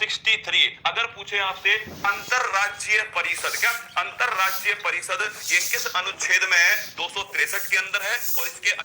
263 अगर पूछे आपसे अंतरराज्यीय परिषद, क्या अंतरराज्यीय परिषद ये किस अनुच्छेद में है? 263 के अंदर है और इसके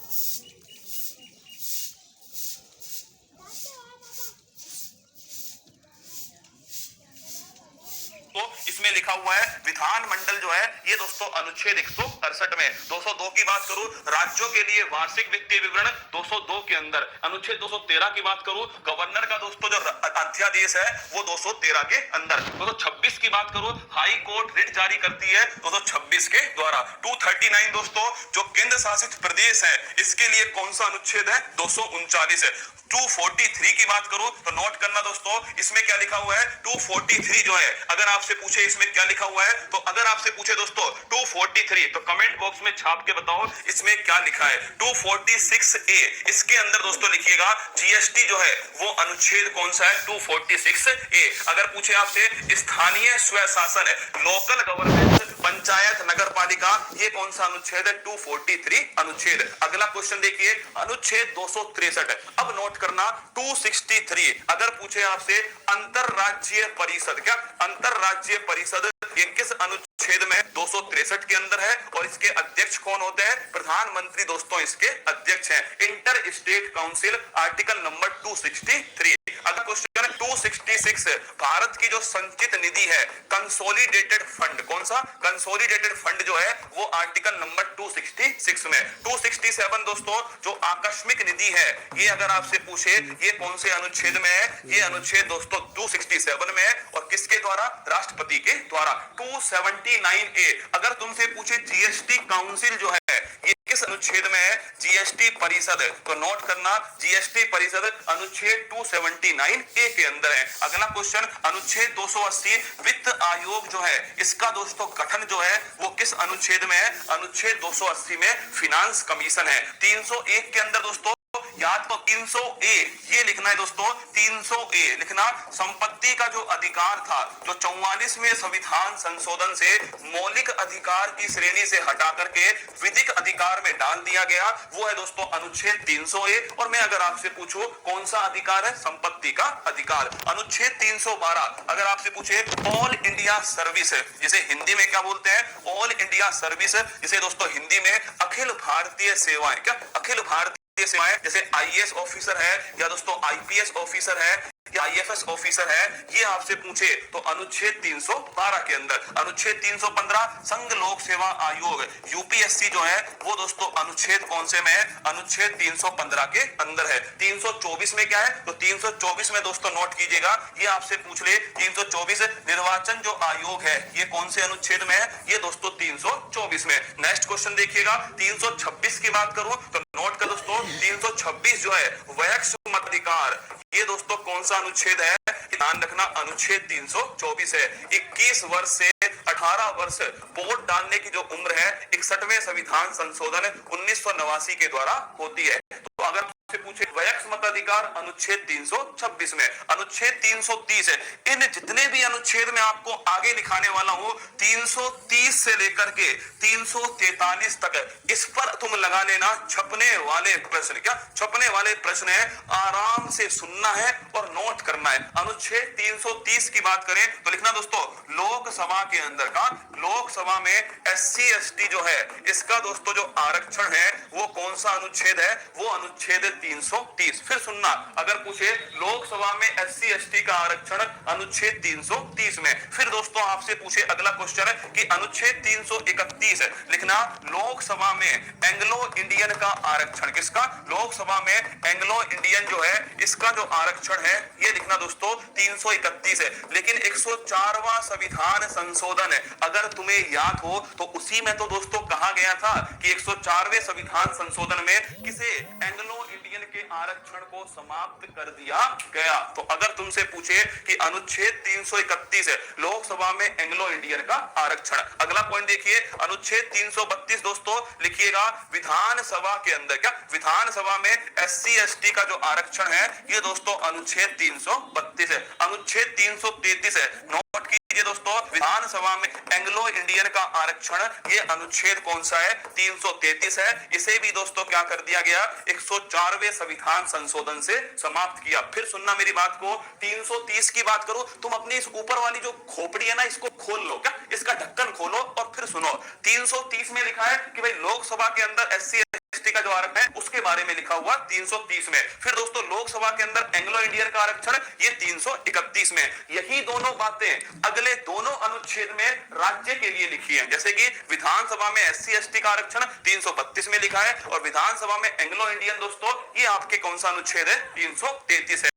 तो इसमें लिखा हुआ है विधानमंडल जो है ये दोस्तों अनुच्छेद 168 में। 202 की बात करूं राज्यों के लिए वार्षिक वित्तीय विवरण 202 के अंदर। अनुच्छेद 213 की बात करूं गवर्नर का दोस्तों जो अध्यादेश है वो 213 के अंदर। 226 की बात करूं हाई कोर्ट रिट जारी करती है 226 के द्वारा। 239 दोस्तों जो केंद्र शासित प्रदेश है इसके लिए कौन सा अनुच्छेद है? 239 है। 243 की बात करूं तो नोट करना दोस्तों इसमें क्या लिखा हुआ है? 243 जो है अगर आपसे पूछे इसमें क्या लिखा हुआ है, तो अगर आपसे पूछे दोस्तों 243 तो कमेंट बॉक्स में छाप के बताओ इसमें क्या लिखा है। 246A इसके अंदर दोस्तों लिखिएगा जीएसटी जो है वो अनुच्छेद कौन सा है? 246A। अगर पूछे आपसे स्थानीय स्वशासन है लोकल गवर्नमेंट पंचायत नगर पालिका ये कौन सा अनुच्छेद है? 243 अनुच्छेद। अगला क्वेश्चन देखिए अनुच्छेद 263। अब नोट करना 263 अगर पूछे आपसे अंतरराज्यीय परिषद, क्या अंतरराज्यीय परिषद ये किस अनुच्छेद में? 263 के अंदर है और इसके अध्यक्ष कौन होते हैं? प्रधानमंत्री दोस्तों इसके अध्यक्ष हैं। Inter state council article number 263। अगला क्वेश्चन 266 भारत की जो संचित निधि है कंसोलिडेटेड फंड कौन सा? कंसोलिडेटेड फंड जो है वो आर्टिकल नंबर 266 में। 267 दोस्तों जो आकस्मिक निधि है ये अगर आपसे पूछे ये कौन से अनुच्छेद में है? ये अनुच्छेद दोस्तों 267 में है और किसके द्वारा? राष्ट्रपति के द्वारा। 279A अगर तुमसे पूछे जीएसटी काउंसिल जो है ये किस अनुच्छेद में है? जीएसटी परिषद। तो नोट करना जीएसटी परिषद अनुच्छेद 279A के अंदर है। अगला क्वेश्चन अनुच्छेद 280 वित्त आयोग जो है इसका दोस्तों गठन जो है वो किस अनुच्छेद में है? अनुच्छेद 280 में फिनांस कमीशन है। 301 के अंदर दोस्तों याद तो 300A ये लिखना है दोस्तों। 300A लिखना संपत्ति का जो अधिकार था जो 44वें संविधान संशोधन से मौलिक अधिकार की श्रेणी से हटा करके विधिक अधिकार में डाल दिया गया वो है दोस्तों अनुच्छेद 300A। और मैं अगर आपसे पूछूं कौन सा अधिकार है? संपत्ति का अधिकार। अनुच्छेद 312 अगर आपसे पूछे ऑल इंडिया सर्विस जिसे हिंदी में क्या बोलते हैं? ऑल इंडिया सर्विस जिसे दोस्तों हिंदी में अखिल भारतीय सेवाएं, क्या अखिल भारतीय सेवाएं जैसे आईएएस ऑफिसर है या दोस्तों आईपीएस ऑफिसर है या आईएफएस ऑफिसर है ये आपसे पूछे तो अनुच्छेद 312 के अंदर। अनुच्छेद 315 संघ लोक सेवा आयोग यूपीएससी जो है वो दोस्तों अनुच्छेद कौन से में है? अनुच्छेद 315 के अंदर है। 324 में क्या है? तो 324 में दोस्तों नोट कीजिएगा ये आपसे पूछ ले 324 निर्वाचन जो आयोग है ये कौन से अनुच्छेद में है? ये दोस्तों 324 में। नेक्स्ट क्वेश्चन देखिएगा 326 की बात करूं तो नोट कर दोस्तों 326 जो है वैक्स मताधिकार ये दोस्तों कौन सा अनुच्छेद है? ध्यान रखना अनुच्छेद 324 है। 21 वर्ष से 18 वर्ष वोट डालने की जो उम्र है 61वें संविधान संशोधन 1989 के द्वारा होती है। तो अगर से पूछे वैक्स मताधिकार अनुच्छेद 326 में। अनुच्छेद 330 है। इन जितने भी अनुच्छेद में आपको आगे दिखाने वाला हूं 330 से लेकर के 343 तक इस पर तुम लगा लेना छपने वाले प्रश्न, क्या छपने वाले प्रश्न है आराम से सुनना है और नोट करना है। अनुच्छेद 330 की बात करें तो लिखना दोस्तों लोकसभा के अंदर का लोकसभा में एससी एसटी जो है इसका दोस्तों जो आरक्षण है वो कौन सा अनुच्छेद है? वो अनुच्छेद 330। फिर सुनना अगर पूछे लोकसभा में एससी एसटी का आरक्षण अनुच्छेद 330 में। फिर दोस्तों आपसे पूछे अगला क्वेश्चन है कि अनुच्छेद 331 लिखना लोकसभा में एंग्लो इंडियन का आरक्षण किसका? लोकसभा में एंग्लो इंडियन जो है इसका जो आरक्षण है ये लिखना दोस्तों 331 है। लेकिन 104वां संविधान संशोधन है अगर तुम्हें याद हो तो उसी में तो दोस्तों कहा गया था कि 104वें संविधान संशोधन में किसे एंग्लो इंडियन के आरक्षण को समाप्त कर दिया गया। तो अगर तुमसे पूछे कि अनुच्छेद 331 है लोकसभा में एंग्लो इंडियन का आरक्षण। अगला पॉइंट देखिए अनुच्छेद 332 दोस्तों लिखिएगा विधानसभा के अंदर, क्या विधानसभा में एससी एसटी का जो आरक्षण है ये दोस्तों अनुच्छेद 332 है। अनुच्छेद 333 है नोट कीजिए दोस्तों, विधानसभा में एंग्लो इंडियन का आरक्षण, ये अनुच्छेद कौन सा है? 333 है। इसे भी दोस्तों क्या कर दिया गया? 104वें संविधान संशोधन से समाप्त किया। फिर सुनना मेरी बात को, 330 की बात करूं, तुम अपनी इस ऊपर वाली जो खोपड़ी है ना, इसको खोल लो, क्या इसका ढक्कन खोलो और फिर सुनो। 330 में लिखा है कि भाई लोकसभा के अंदर SC ST का जो आरक्षण है उसके बारे में लिखा हुआ 330 में। फिर दोस्तों लोकसभा के अंदर एंग्लो इंडियन का आरक्षण ये 331 में। यही दोनों बातें अगले दोनों अनुच्छेद में राज्य के लिए लिखी है। जैसे कि विधानसभा में SC ST का आरक्षण 332 में लिखा है और विधानसभा में एंग्लो इंडियन दोस्तों ये आपके कौन सा अनुच्छेद है? 333 है।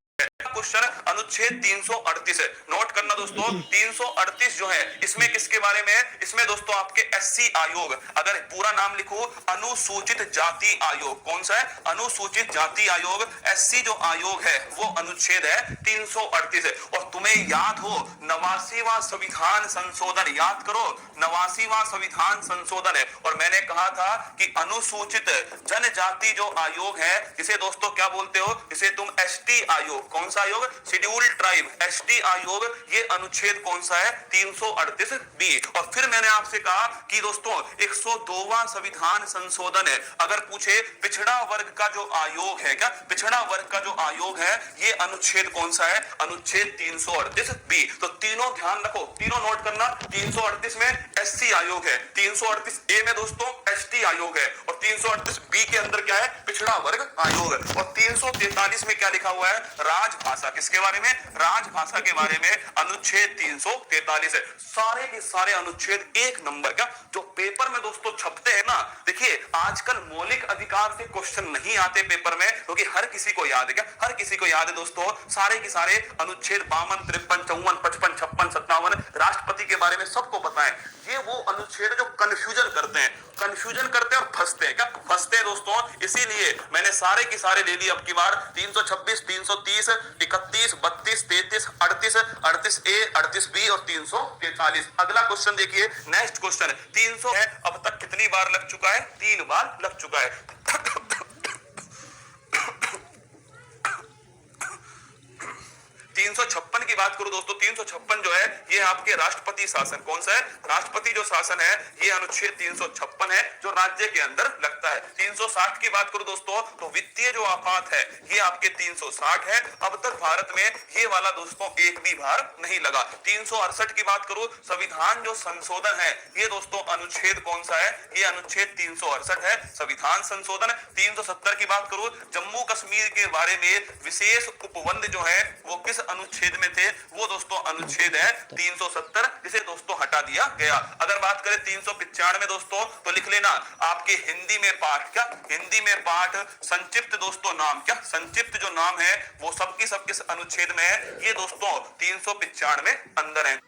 क्वेश्चन अनुच्छेद 338 है, नोट करना दोस्तों। 338 जो है इसमें किसके बारे में है? इसमें दोस्तों आपके SC आयोग, अगर पूरा नाम लिखो अनुसूचित जाति आयोग, कौन सा है? अनुसूचित जाति आयोग। SC जो आयोग है वो अनुच्छेद है 338 है। और तुम्हें याद हो 89वां संविधान संशोधन, याद करो 89वां संविधान संशोधन है। और मैंने कहा था कि अनुसूचित जनजाति जो आयोग है इसे दोस्तों क्या बोलते हो? इसे तुम ST आयोग, कौन सा आयोग? शेड्यूल्ड ट्राइब, ST आयोग। ये अनुच्छेद कौन सा है? 338 बी। और फिर मैंने आपसे कहा कि दोस्तों 102वां संविधान संशोधन है। अगर पूछे पिछड़ा वर्ग का जो आयोग है, क्या पिछड़ा वर्ग का जो आयोग है ये अनुच्छेद कौन सा है? अनुच्छेद 338 बी। तो तीनों ध्यान रखो, तीनों नोट करना। 338 में SC आयोग है, 338 ए में दोस्तों ST आयोग है और 338 बी के अंदर क्या है? पिछड़ा वर्ग आयोग है। और 343 में क्या लिखा हुआ है? राजभाषा। किसके बारे में? राजभाषा के बारे में अनुच्छेद 343 है। सारे के सारे अनुच्छेद एक नंबर, क्या जो पेपर में दोस्तों छपते हैं ना। देखिए आजकल मौलिक अधिकार से क्वेश्चन नहीं आते पेपर में, क्योंकि हर किसी को याद है, क्या हर किसी को याद है दोस्तों सारे के सारे अनुच्छेद 52, 53, 54, 55, 56, 57 राष्ट्रपति के बारे में सबको पता है। ये वो अनुच्छेद जो कंफ्यूजन करते हैं, और फंसते हैं, क्या फंसते हैं दोस्तों। इसीलिए मैंने सारे के सारे ले लिए अब की बार। 326, 330, 31, 32, 33, 38, 38 ए, 38 बी और 343। अगला क्वेश्चन देखिए, नेक्स्ट क्वेश्चन 300 है। अब तक कितनी बार लग चुका है? 3 बार लग चुका है। 356 की बात करूं दोस्तों, 356 जो है ये आपके राष्ट्रपति शासन, कौन सा है? राष्ट्रपति जो शासन है ये अनुच्छेद 356 है जो राज्य के अंदर लगता है। 360 की बात करूं दोस्तों तो वित्तीय जो आपात है ये आपके 360 है। अब तक भारत में ये वाला दोस्तों एक भी बार नहीं लगा। 368 की बात करूं, संविधान जो संशोधन है ये दोस्तों अनुच्छेद कौन सा है? ये अनुच्छेद 368 है, संविधान संशोधन। 370 की बात करूं, जम्मू कश्मीर के बारे में विशेष उपबंध जो है वो किस अनुच्छेद में थे? वो दोस्तों अनुच्छेद है 370, जिसे दोस्तों हटा दिया गया। अगर बात करें 395 दोस्तों तो लिख लेना आपके हिंदी में पाठ, क्या हिंदी में पाठ संक्षिप्त दोस्तों नाम, क्या संक्षिप्त जो नाम है वो सबकी सब किस अनुच्छेद में है? ये दोस्तों 395 अंदर है।